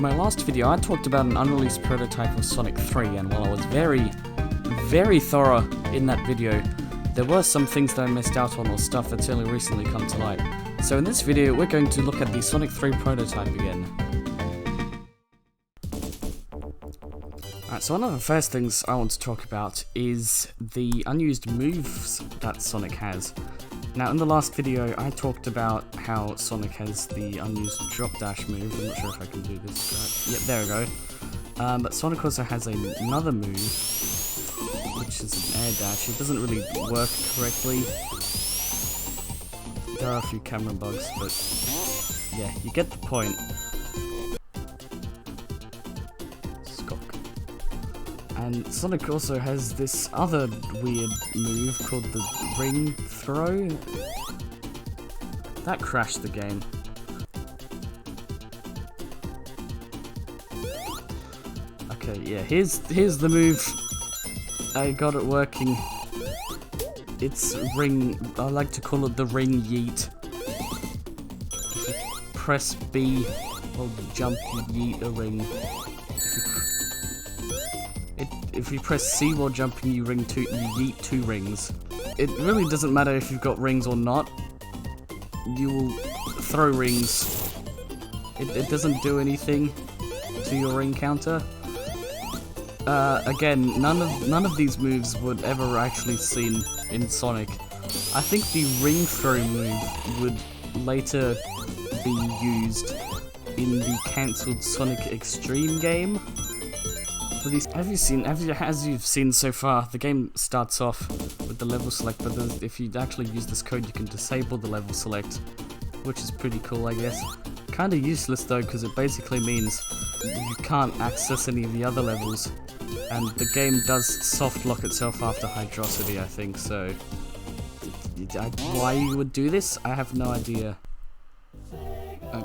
my last video, I talked about an unreleased prototype of Sonic 3, and while I was very, very thorough in that video, there were some things that I missed out on or stuff that's only recently come to light. So in this video, we're going to look at the Sonic 3 prototype again. Alright, so one of the first things I want to talk about is the unused moves that Sonic has. Now, in the last video, I talked about how Sonic has the unused drop dash move. I'm not sure if I can do this. Yep, there we go. But Sonic also has another move, which is an air dash. It doesn't really work correctly. There are a few camera bugs, but yeah, you get the point. And Sonic also has this other weird move called the ring throw. That crashed the game. Okay, yeah, here's the move. I got it working. It's ring, I like to call it the ring yeet. If you press B or jump, you yeet a ring. If you press C while jumping, you yeet two rings. It really doesn't matter if you've got rings or not. You will throw rings. It doesn't do anything to your ring counter. Again, none of these moves were ever actually seen in Sonic. I think the ring throw move would later be used in the cancelled Sonic Extreme game. As you've seen so far, the game starts off with the level select, but if you actually use this code, you can disable the level select, which is pretty cool, I guess. Kinda useless though, because it basically means you can't access any of the other levels, and the game does soft lock itself after Hydrosity, I think, so why you would do this, I have no idea.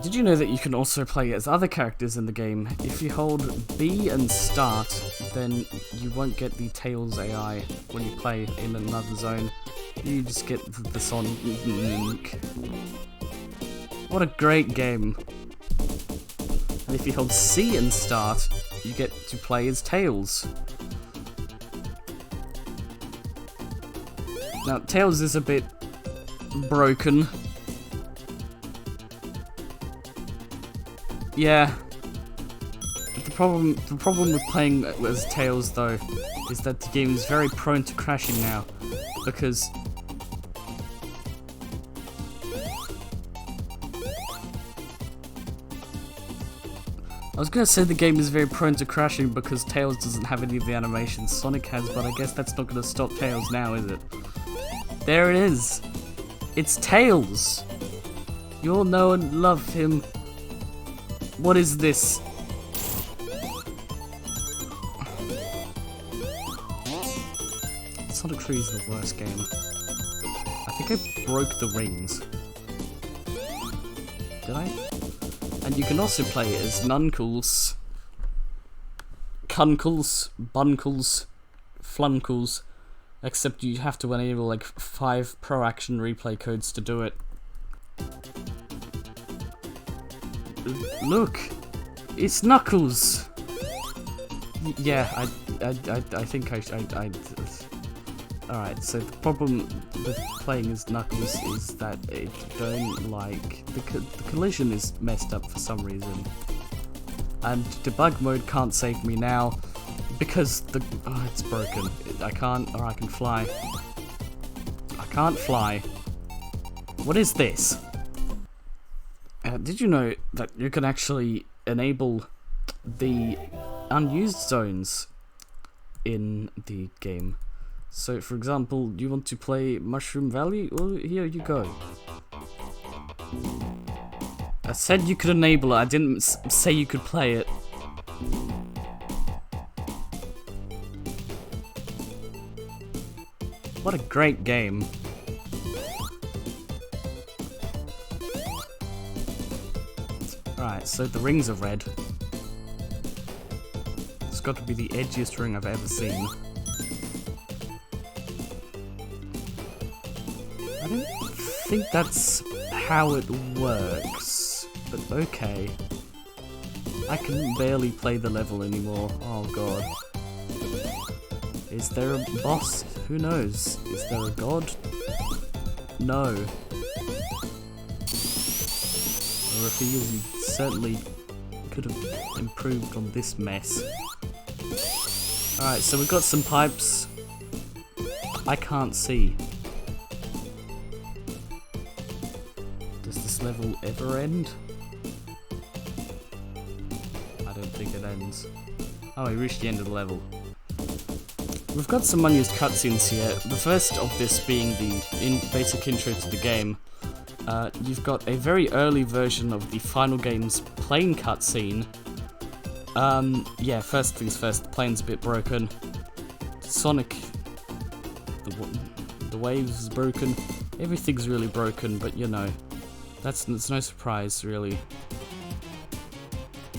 Did you know that you can also play as other characters in the game? If you hold B and start, then you won't get the Tails AI when you play in another zone. You just get the Sonic. What a great game. And if you hold C and start, you get to play as Tails. Now, Tails is a bit broken. Yeah. The problem with playing as Tails though is that the game is very prone to crashing now, because I was gonna say the game is very prone to crashing because Tails doesn't have any of the animations Sonic has, but I guess that's not gonna stop Tails now, is it? There it is! It's Tails! You all know and love him. What is this? Sonic 3 is the worst game. I think I broke the rings. Did I? And you can also play as Nunkles, Cunkles, Bunkles, Flunkles, except you have to enable like 5 Pro Action replay codes to do it. Look, it's Knuckles. Yeah, I think I. Alright, so the problem with playing as Knuckles is that it don't like the collision is messed up for some reason, and debug mode can't save me now because it's broken. I can't, or I can fly. I can't fly. What is this? Did you know that you can actually enable the unused zones in the game? So, for example, you want to play Mushroom Valley? Well, here you go. I said you could enable it, I didn't say you could play it. What a great game. Alright, so the rings are red. It's got to be the edgiest ring I've ever seen. I don't think that's how it works, but okay. I can barely play the level anymore. Oh god. Is there a boss? Who knows? Is there a god? No. Or if he is, he certainly could have improved on this mess. Alright, so we've got some pipes. I can't see. Does this level ever end? I don't think it ends. Oh, we reached the end of the level. We've got some unused cutscenes here. The first of this being the basic intro to the game. You've got a very early version of the final game's plane cutscene. Yeah, first things first, the plane's a bit broken. Sonic, the waves is broken. Everything's really broken, but you know, it's no surprise really.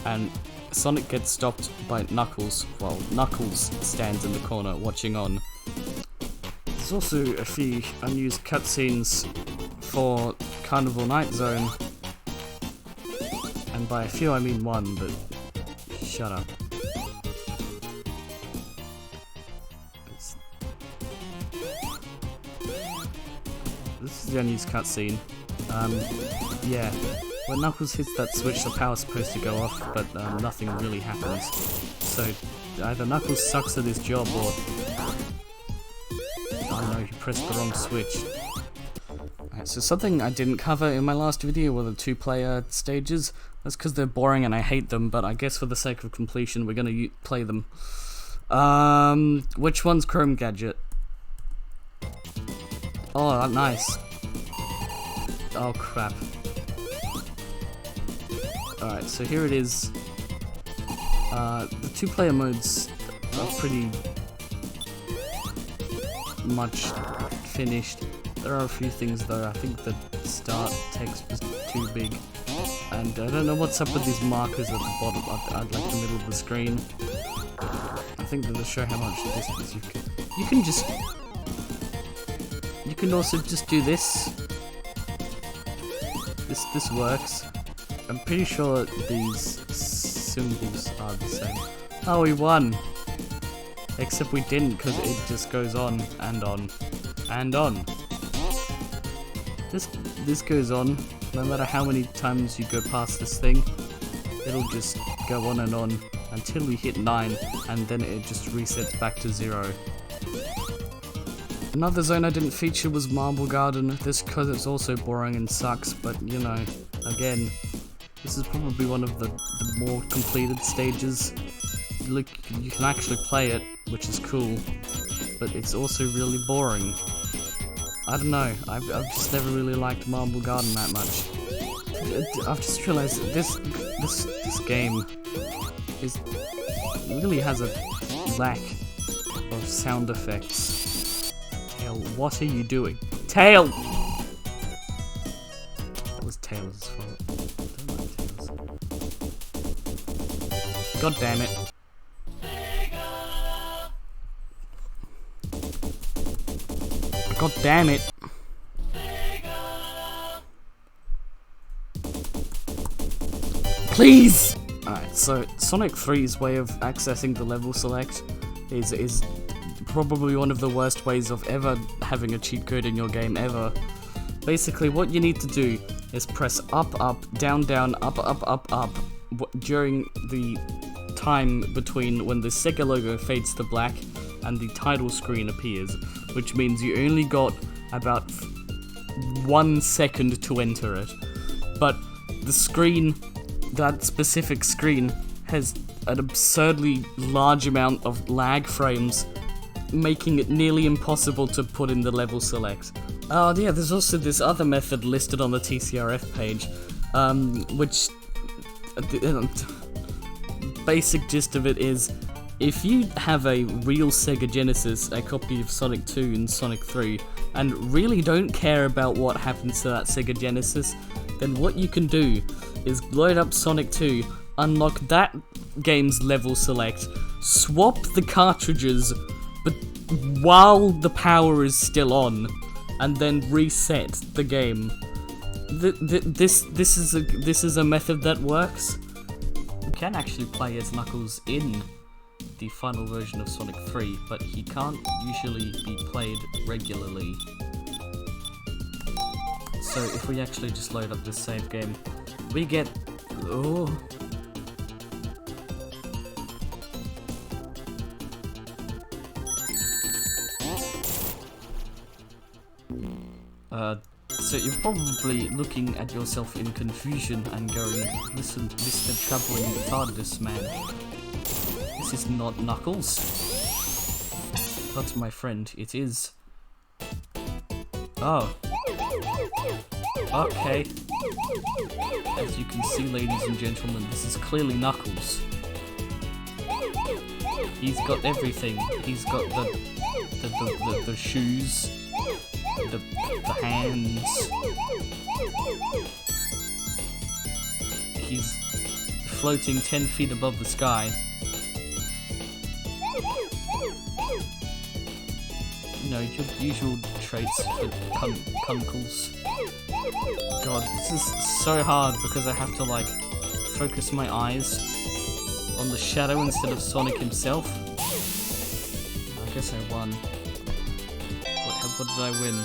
And Sonic gets stopped by Knuckles, while Knuckles stands in the corner watching on. There's also a few unused cutscenes for Carnival Night Zone, and by a few I mean one, but shut up. This is the unused cutscene. Yeah. When Knuckles hits that switch, the power's supposed to go off, but nothing really happens. So, either Knuckles sucks at his job, or... oh no, he pressed the wrong switch. Alright, so something I didn't cover in my last video were the 2-player stages. That's because they're boring and I hate them, but I guess for the sake of completion, we're gonna play them. Which one's Chrome Gadget? Oh, nice. Oh, crap. Alright, so here it is. The 2-player modes are pretty much finished. There are a few things though. I think the start text was too big. And I don't know what's up with these markers at the bottom, at like the middle of the screen. I think that to show how much distance you can just... you can also just do this. This works. I'm pretty sure these symbols are the same. Oh, we won! Except we didn't, because it just goes on and on and on. This goes on, no matter how many times you go past this thing, it'll just go on and on until we hit 9, and then it just resets back to 0. Another zone I didn't feature was Marble Garden, this because it's also boring and sucks, but you know, again, this is probably one of the more completed stages. Look, you can actually play it, which is cool, but it's also really boring. I don't know, I've just never really liked Marble Garden that much. I've just realized that this game really has a lack of sound effects. Tail, what are you doing? Tail! That was Tails' fault. God damn it. God damn it. Please! Alright, so Sonic 3's way of accessing the level select is probably one of the worst ways of ever having a cheat code in your game ever. Basically, what you need to do is press up, up, down, down, up, up, up, up during the time between when the Sega logo fades to black and the title screen appears, which means you only got about 1 second to enter it. But the screen, that specific screen, has an absurdly large amount of lag frames, making it nearly impossible to put in the level select. Oh yeah, there's also this other method listed on the TCRF page, which... basic gist of it is, if you have a real Sega Genesis, a copy of Sonic 2 and Sonic 3, and really don't care about what happens to that Sega Genesis, then what you can do is load up Sonic 2, unlock that game's level select, swap the cartridges but while the power is still on, and then reset the game. This is a method that works. can actually play as Knuckles in the final version of Sonic 3, but he can't usually be played regularly. So if we actually just load up this save game, we get... oh... so you're probably looking at yourself in confusion and going, listen, Mr. Traveling TARDIS man, this is not Knuckles. But my friend, it is. Oh. Okay. As you can see, ladies and gentlemen, this is clearly Knuckles. He's got everything. He's got the shoes, the hands. He's floating 10 feet above the sky. You know, your usual traits for Kunkles. God, this is so hard because I have to like focus my eyes on the shadow instead of Sonic himself. I guess I won. What did I win?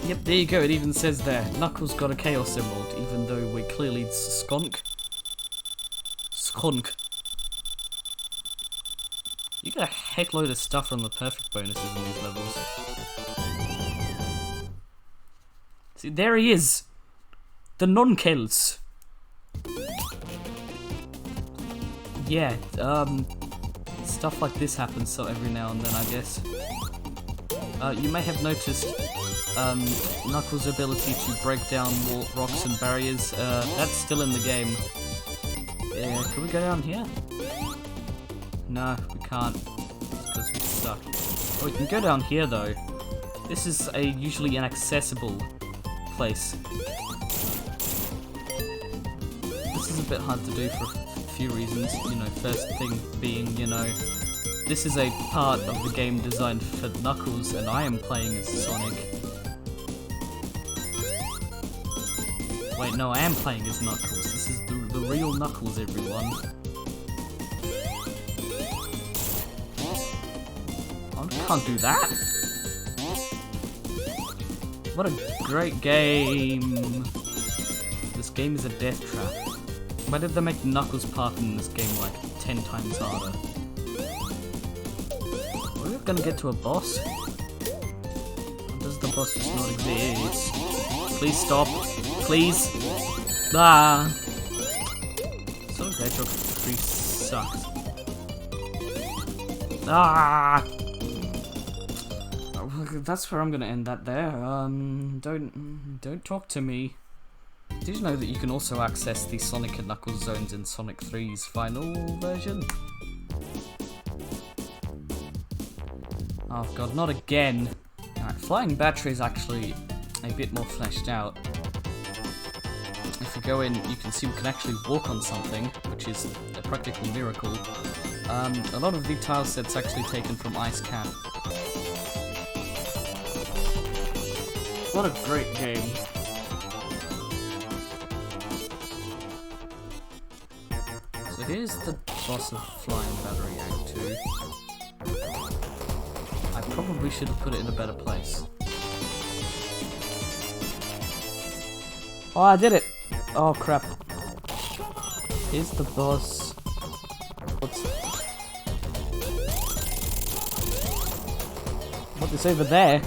Yep, there you go, it even says there, Knuckles got a Chaos Emerald, even though we're clearly Skunk. You get a heck load of stuff from the perfect bonuses in these levels. See, there he is! The non-kills! Yeah, stuff like this happens so every now and then, I guess. You may have noticed Knuckles' ability to break down rocks and barriers. That's still in the game. Can we go down here? No, we can't. Because we suck. Oh, we can go down here though. This is a usually inaccessible place. This is a bit hard to do for a few reasons. You know, first thing being, you know, this is a part of the game designed for Knuckles, and I am playing as Sonic. Wait, no, I am playing as Knuckles. This is the real Knuckles, everyone. I can't do that! What a great game! This game is a death trap. Why did they make Knuckles' path in this game like 10 times harder? Are we gonna get to a boss? Or does the boss just not exist? Please stop. Please. Ah! Sonic the Hedgehog 3 sucks. Ah! That's where I'm gonna end that there. Don't talk to me. Did you know that you can also access the Sonic and Knuckles zones in Sonic 3's final version? Oh god, not again. Alright, flying battery is actually a bit more fleshed out. If we go in, you can see we can actually walk on something, which is a practical miracle. A lot of the tile sets actually taken from Ice Cap. What a great game. So here's the boss of Flying Battery Act 2. I probably should have put it in a better place. Oh, I did it! Oh crap. Here's the boss. What is over there?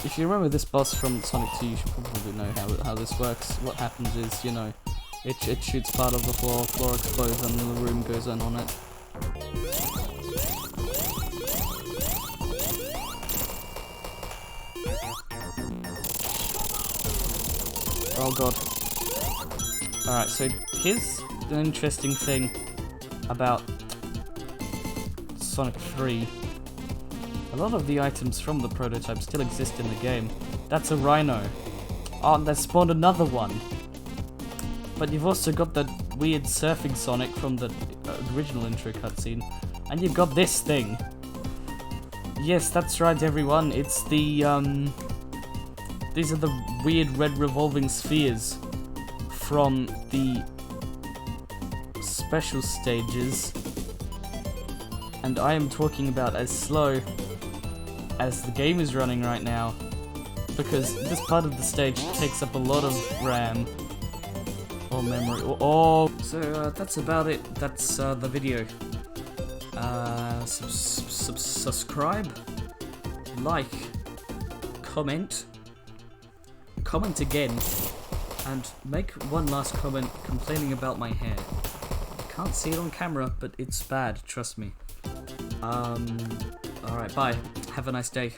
If you remember this boss from Sonic 2, you should probably know how this works. What happens is, you know, it shoots part of the floor explodes, and the room goes in on it. Oh god. Alright, so here's an interesting thing about Sonic 3. A lot of the items from the prototype still exist in the game. That's a rhino. Oh, they spawned another one. But you've also got that weird surfing Sonic from the original intro cutscene. And you've got this thing. Yes, that's right, everyone. It's the, these are the weird red revolving spheres from the special stages. And I am talking about as slow as the game is running right now, because this part of the stage takes up a lot of RAM or memory. So that's about it. That's the video. Subscribe, like, comment again, and make one last comment complaining about my hair. Can't see it on camera, but it's bad, trust me. Alright, bye. Have a nice day.